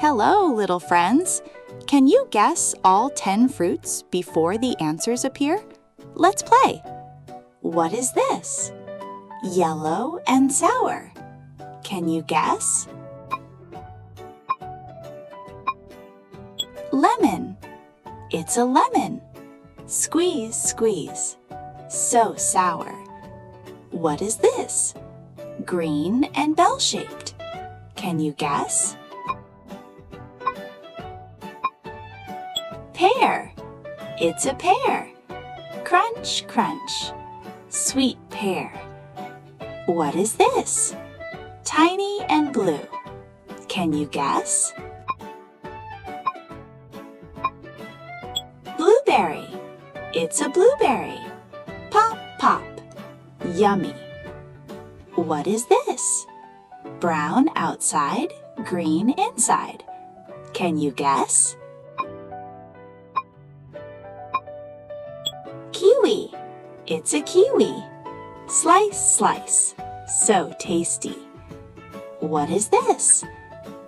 Hello, little friends. Can you guess all 10 fruits before the answers appear? Let's play. What is this? Yellow and sour. Can you guess? Lemon. It's a lemon. Squeeze, squeeze. So sour. What is this? Green and bell-shaped. Can you guess? Pear. It's a pear. Crunch, crunch. Sweet pear. What is this? Tiny and blue. Can you guess? Blueberry. It's a blueberry. Pop, pop. Yummy. What is this? Brown outside, green inside. Can you guess? Kiwi. It's a kiwi. Slice, slice. So tasty. What is this?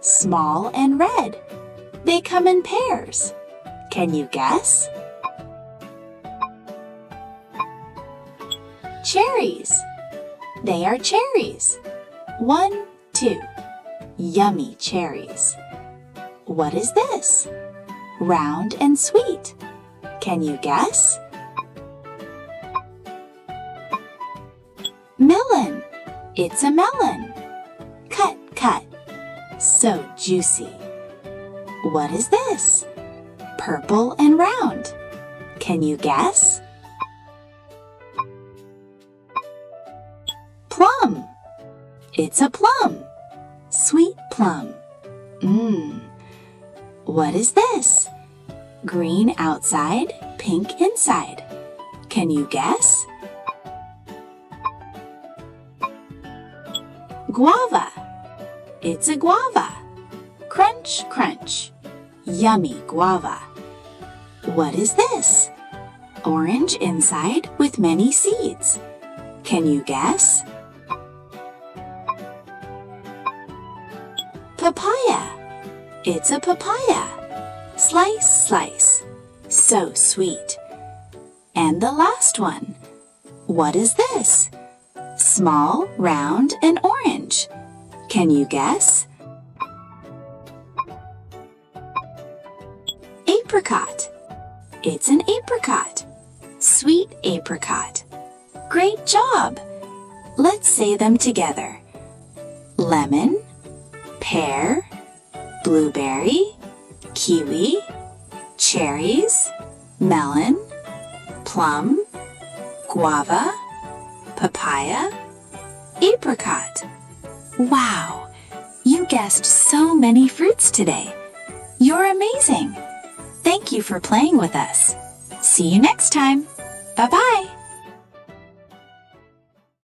Small and red. They come in pairs. Can you guess? Cherries. They are cherries. 1, 2. Yummy cherries. What is this? Round and sweet. Can you guess? Melon. It's a melon. Cut, cut. So juicy. What is this? Purple and round. Can you guess? Plum. It's a plum. Sweet plum. What is this? Green outside, pink inside. Can you guess? Guava. It's a guava. Crunch, crunch. Yummy guava. What is this? Orange inside with many seeds. Can you guess? Papaya. It's a papaya. Slice, slice. So sweet. And the last one. What is this? Small, round, and orange. Can you guess? Apricot. It's an apricot. Sweet apricot. Great job! Let's say them together. Lemon, pear, blueberry, kiwi, cherries, melon, plum, guava, papaya, apricot. Wow! You guessed so many fruits today. You're amazing! Thank you for playing with us. See you next time. Bye-bye!